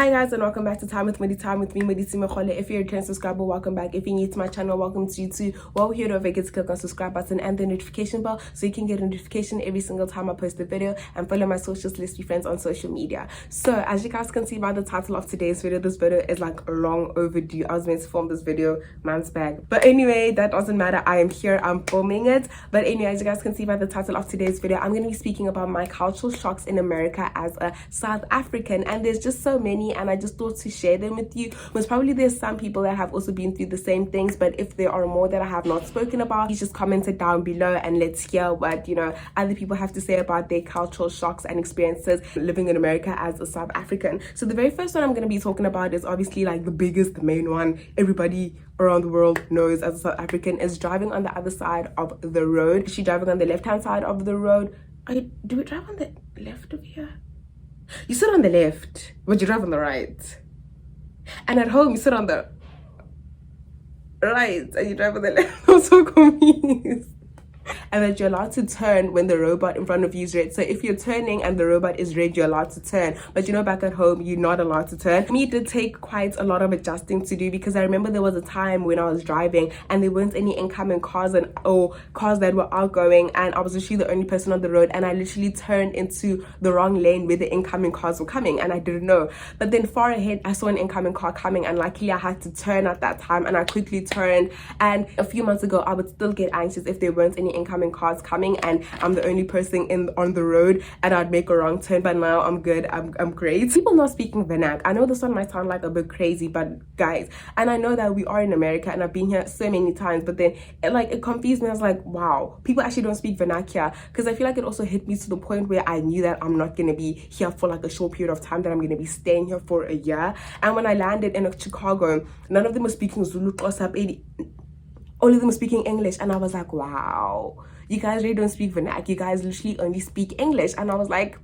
Hi guys, and welcome back to Time with me, Medisi Mekhole. If you're a return subscriber, welcome back. If you're new to my channel, welcome to YouTube. While we're here, don't forget to click on the subscribe button and the notification bell so you can get a notification every single time I post a video, and follow my socials, let's be friends on social media. So as you guys can see by the title of today's video, this video is like long overdue. I was meant to film this video months back, but anyway, that doesn't matter. I am here, I'm filming it. But anyway, as you guys can see by the title of today's video, I'm going to be speaking about my cultural shocks in America as a South African, and there's just so many, and I just thought to share them with you. Most probably there's some people that have also been through the same things, but if there are more that I have not spoken about, please just comment it down below and let's hear what other people have to say about their cultural shocks and experiences living in America as a South African. So the very first one I'm going to be talking about is obviously like the biggest, the main one everybody around the world knows as a South African, is driving on the other side of the road. Is she driving on the left hand side of the road? Do we drive on the left of here? You sit on the left, but you drive on the right. And at home, you sit on the right and you drive on the left. I'm so confused. And that you're allowed to turn when the robot in front of you is red. So if you're turning and the robot is red, you're allowed to turn. But back at home, you're not allowed to turn. For me, it did take quite a lot of adjusting to do, because I remember there was a time when I was driving and there weren't any incoming cars or cars that were outgoing, and I was literally the only person on the road, and I literally turned into the wrong lane where the incoming cars were coming, and I didn't know. But then far ahead, I saw an incoming car coming, and luckily I had to turn at that time, and I quickly turned. And a few months ago, I would still get anxious if there weren't any incoming cars coming and I'm the only person on the road, and I'd make a wrong turn. But now I'm good, I'm great. People not speaking vernac, I know this one might sound like a bit crazy, but guys, and I know that we are in America and I've been here so many times, but then it confused me. I was like, wow, people actually don't speak vernacular, because I feel like it also hit me to the point where I knew that I'm not going to be here for like a short period of time, that I'm going to be staying here for a year. And when I landed in Chicago, none of them were speaking Zulu, all of them were speaking English, and I was like, wow, you guys really don't speak vernac, you guys literally only speak English. And I was like,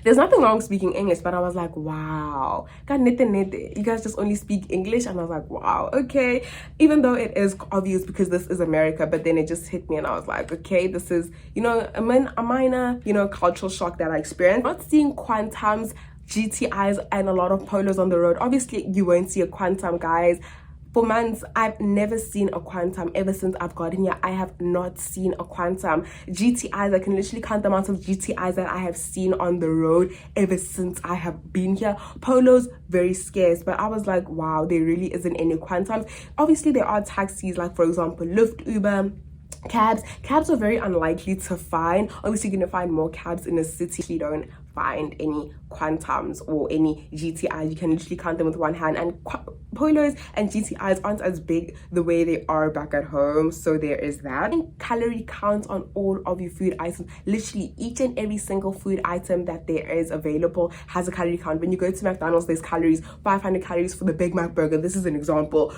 there's nothing wrong with speaking English, but I was like, wow, you guys just only speak English. And I was like, wow, okay, even though it is obvious because this is America, but then it just hit me and I was like, okay, this is a minor cultural shock that I experienced. Not seeing quantums, GTIs, and a lot of polos on the road. Obviously you won't see a quantum, guys. For months, I've never seen a quantum. Ever since I've gotten here, I have not seen a quantum. GTIs, I can literally count the amount of GTIs that I have seen on the road ever since I have been here. Polos, very scarce, but I was like, wow, there really isn't any quantums. Obviously, there are taxis, like for example, Lyft, Uber, cabs are very unlikely to find. Obviously you're gonna find more cabs in the city. You don't find any quantums or any GTIs. You can literally count them with one hand, and polos and GTIs aren't as big the way they are back at home, so there is that. And calorie counts on all of your food items. Literally each and every single food item that there is available has a calorie count. When you go to McDonald's, there's calories, 500 calories for the Big Mac burger. This is an example.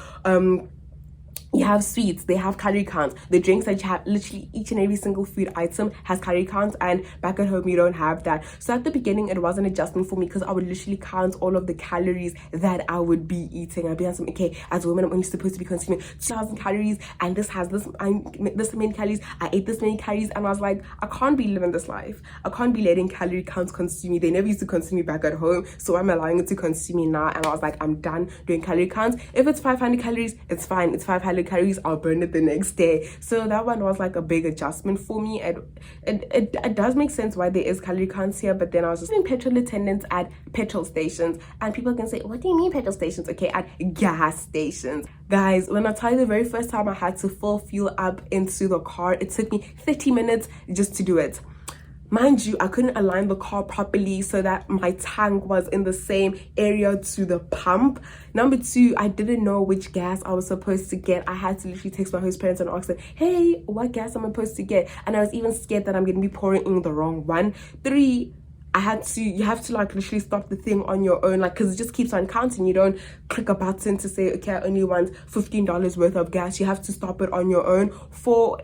You have sweets, they have calorie counts. The drinks that you have, literally each and every single food item has calorie counts, and back at home you don't have that. So at the beginning it was an adjustment for me, because I would literally count all of the calories that I would be eating. I'd be on some, okay, as a woman I'm only supposed to be consuming 2,000 calories, and this has this many calories, I ate this many calories. And I was like, I can't be living this life. I can't be letting calorie counts consume me. They never used to consume me back at home, so I'm allowing it to consume me now. And I was like, I'm done doing calorie counts. If it's 500 calories, it's fine, it's 500 calories, I'll burn it the next day. So that one was like a big adjustment for me. It does make sense why there is calorie counts here. But then I was just doing petrol attendants at petrol stations, and people can say, what do you mean petrol stations? Okay, at gas stations. Guys, when I tell you, the very first time I had to fill fuel up into the car, it took me 30 minutes just to do it. Mind you, I couldn't align the car properly so that my tank was in the same area to the pump. Number two, I didn't know which gas I was supposed to get. I had to literally text my host parents and ask them, hey, what gas am I supposed to get? And I was even scared that I'm going to be pouring in the wrong one. Three, you have to like literally stop the thing on your own, like, because it just keeps on counting. You don't click a button to say, okay, I only want $15 worth of gas. You have to stop it on your own. Four,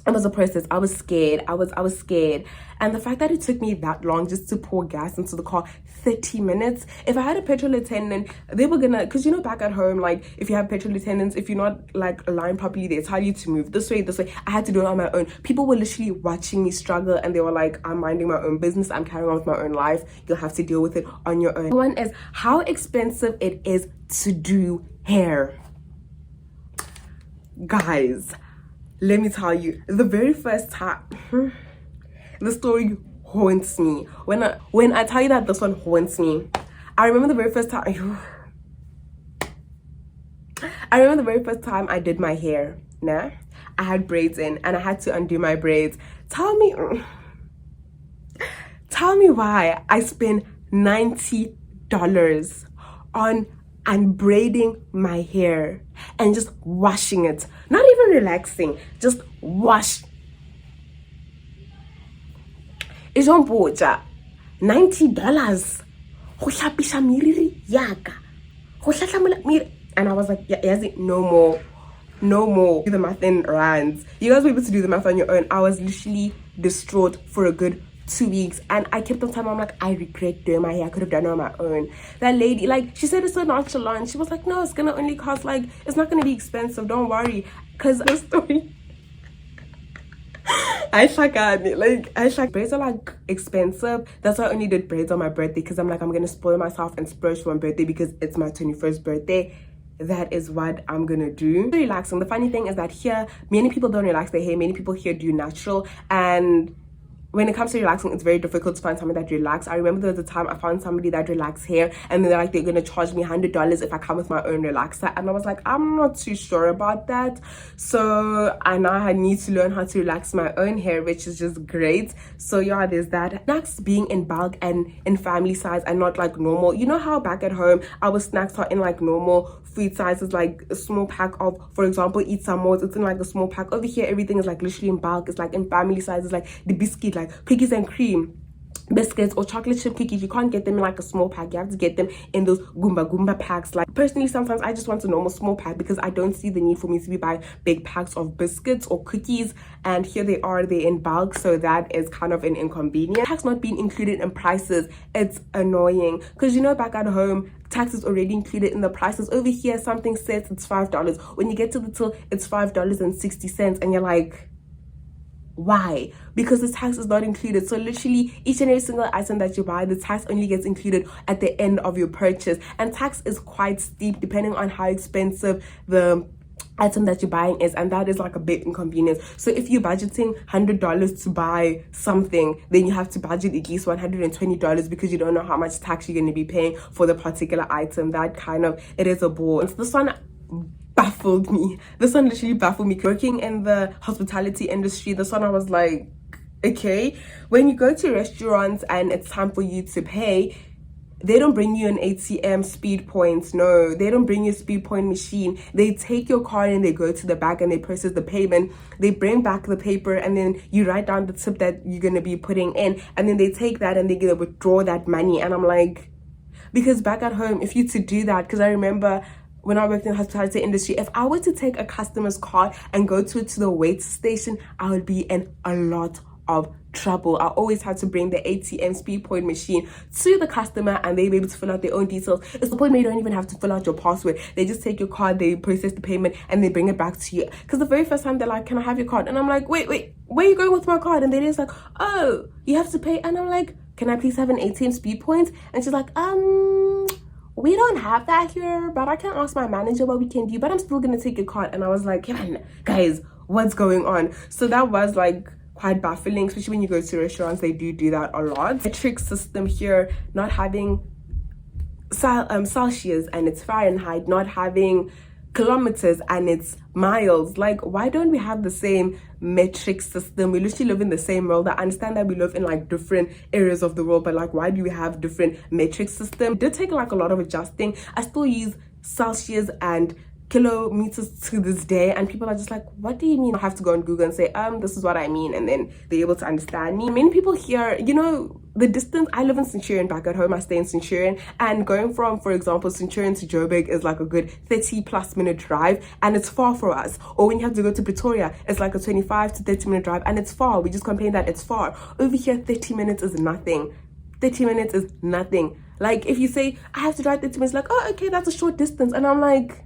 It was a process. I was scared. I was scared. And the fact that it took me that long just to pour gas into the car, 30 minutes. If I had a petrol attendant, they were gonna, because you know, back at home, like if you have petrol attendants, if you're not like aligned properly, they tell you to move this way, this way. I had to do it on my own. People were literally watching me struggle, and they were like, I'm minding my own business. I'm carrying on with my own life. You'll have to deal with it on your own. One is how expensive it is to do hair. Guys, let me tell you, the very first time, the story haunts me. When I tell you that this one haunts me, I remember the very first time. I remember the very first time I did my hair. Nah, I had braids in, and I had to undo my braids. Tell me why I spent $90 on unbraiding my hair and just washing it, not even relaxing, just wash. It's on boja $90 and I was like, yeah, no more. Do the math in rands. You guys were able to do the math on your own. I was literally distraught for a good 2 weeks, and I kept on telling her, I'm like, I regret doing my hair. I could have done it on my own. That lady, like, she said it's so nonchalant. She was like, no, it's gonna only cost, like, it's not gonna be expensive, don't worry. Because the story, braids are like expensive. That's why I only did braids on my birthday, because I'm like, I'm gonna spoil myself and splurge for my birthday because it's my 21st birthday. That is what I'm gonna do. Relaxing. The funny thing is that here, many people don't relax their hair. Many people here do natural, and when it comes to relaxing, it's very difficult to find somebody that relax. I remember there was a time I found somebody that relaxed hair, and they're like, they're gonna charge me $100 if I come with my own relaxer, and I was like, I'm not too sure about that. So I now need to learn how to relax my own hair, which is just great. So yeah, there's that. Snacks being in bulk and in family size and not like normal. You know how back at home our snacks are in like normal food sizes, like a small pack of, for example, eat some more, it's in like a small pack. Over here everything is like literally in bulk. It's like in family sizes, like the biscuit, like cookies and cream biscuits or chocolate chip cookies. You can't get them in like a small pack. You have to get them in those goomba packs. Like personally, sometimes I just want a normal small pack because I don't see the need for me to be buying big packs of biscuits or cookies, and here they are, they're in bulk, so that is kind of an inconvenience. Tax not being included in prices, it's annoying, because you know, back at home tax is already included in the prices. Over here something says it's $5. When you get to the till, it's $5.60, and you're like, why? Because the tax is not included. So literally each and every single item that you buy, the tax only gets included at the end of your purchase, and tax is quite steep depending on how expensive the item that you're buying is, and that is like a bit inconvenience. So if you're budgeting $100 to buy something, then you have to budget at least $120 because you don't know how much tax you're going to be paying for the particular item. That kind of, it is a bore. And so this one baffled me. This one literally baffled me. Working in the hospitality industry, this one I was like, okay, when you go to restaurants and it's time for you to pay, they don't bring you an ATM speed point. No, they don't bring you a speed point machine. They take your card and they go to the back and they process the payment. They bring back the paper and then you write down the tip that you're going to be putting in, and then they take that and they're going to withdraw that money. And I'm like, because back at home, if you to do that, because I remember when I worked in the hospitality industry, if I were to take a customer's card and go to the wait station, I would be in a lot of trouble. I always had to bring the ATM speed point machine to the customer and they be able to fill out their own details. It's the point where you don't even have to fill out your password. They just take your card, they process the payment, and they bring it back to you. Because the very first time they're like, can I have your card? And I'm like, wait, where are you going with my card? And they're just like, oh, you have to pay. And I'm like, can I please have an ATM speed point? And she's like, we don't have that here, but I can ask my manager what we can do, but I'm still gonna take your card. And I was like, yeah, guys, what's going on? So that was like quite baffling, especially when you go to restaurants. They do that a lot. Metric system here, not having Celsius and it's Fahrenheit, not having kilometers and it's miles. Like, why don't we have the same metric system? We literally live in the same world. I understand that we live in like different areas of the world, but like, why do we have different metric system? It did take like a lot of adjusting. I still use Celsius and kilometers to this day, and people are just like, what do you mean? I have to go on Google and say, this is what I mean, and then they're able to understand me. Many people here, you know, the distance, I live in Centurion back at home, I stay in Centurion, and going from, for example, Centurion to Joburg is like a good 30+ minute drive, and it's far for us. Or when you have to go to Pretoria, it's like a 25 to 30 minute drive, and it's far. We just complain that it's far. Over here, 30 minutes is nothing. 30 minutes is nothing. Like, if you say, I have to drive 30 minutes, like, oh, okay, that's a short distance. And I'm like,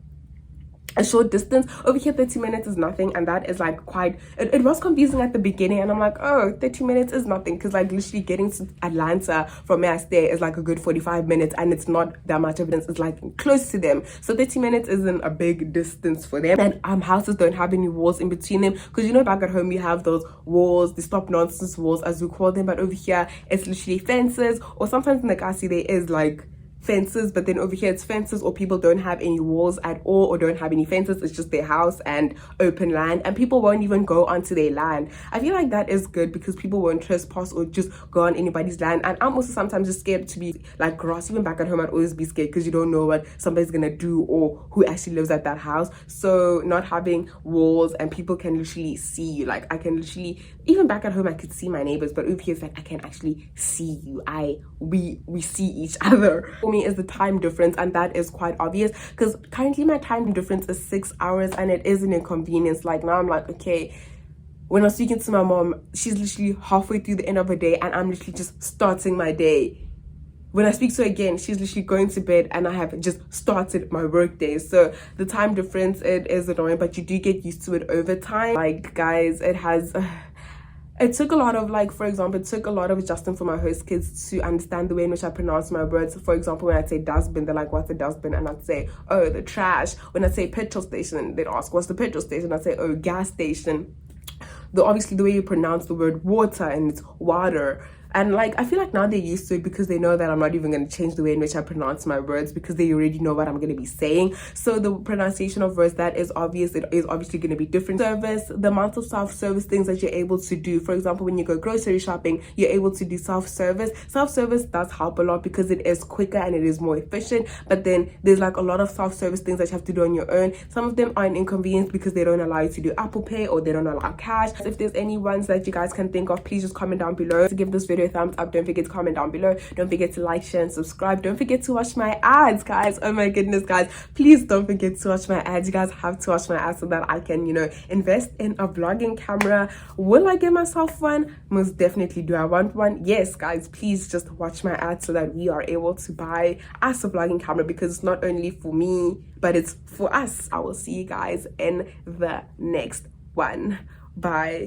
a short distance? Over here, 30 minutes is nothing. And that is like quite, it was confusing at the beginning. And I'm like, oh, 30 minutes is nothing. Because like literally getting to Atlanta from where I stay is like a good 45 minutes. And it's not that much evidence. It's like close to them. So 30 minutes isn't a big distance for them. And houses don't have any walls in between them. Because you know, back at home, we have those walls, the stop nonsense walls as we call them. But over here, it's literally fences. Or sometimes in the Kasi, there is like fences, but then over here it's fences, or people don't have any walls at all, or don't have any fences. It's just their house and open land, and people won't even go onto their land. I feel like that is good because people won't trespass or just go on anybody's land. And I'm also sometimes just scared to be like grass. Even back at home, I'd always be scared because you don't know what somebody's gonna do or who actually lives at that house. So not having walls and people can literally see you, like I can literally, even back at home I could see my neighbors, but over here it's like I can actually see you. We see each other. For me is the time difference, and that is quite obvious because currently my time difference is 6 hours, and it is an inconvenience. Like now I'm like, okay, when I'm speaking to my mom, she's literally halfway through the end of her day and I'm literally just starting my day. When I speak to her again, she's literally going to bed and I have just started my work day. So the time difference, it is annoying, but you do get used to it over time. Like guys, it took a lot of, like, for example, it took a lot of adjusting for my host kids to understand the way in which I pronounce my words. For example, when I say dustbin, they're like, what's a dustbin? And I'd say, oh, the trash. When I say petrol station, they'd ask, what's the petrol station? I'd say, oh, gas station. Obviously the way you pronounce the word water, and it's water. And like I feel like now they're used to it because they know that I'm not even going to change the way in which I pronounce my words because they already know what I'm going to be saying. So the pronunciation of words, that is obvious. It is obviously going to be different. Service, the amount of self-service things that you're able to do. For example, when you go grocery shopping, you're able to do self-service. Self-service does help a lot because it is quicker and it is more efficient. But then there's like a lot of self-service things that you have to do on your own. Some of them are an inconvenience because they don't allow you to do Apple Pay or they don't allow cash. If there's any ones that you guys can think of, please just comment down below. To give this video a thumbs up, don't forget to comment down below, don't forget to like, share and subscribe. Don't forget to watch my ads, guys. Oh my goodness, guys, please don't forget to watch my ads. You guys have to watch my ads so that I can, you know, invest in a vlogging camera. Will I get myself one? Most definitely. Do I want one? Yes, guys, please just watch my ads so that we are able to buy us a vlogging camera, because it's not only for me but it's for us. I will see you guys in the next one. Bye.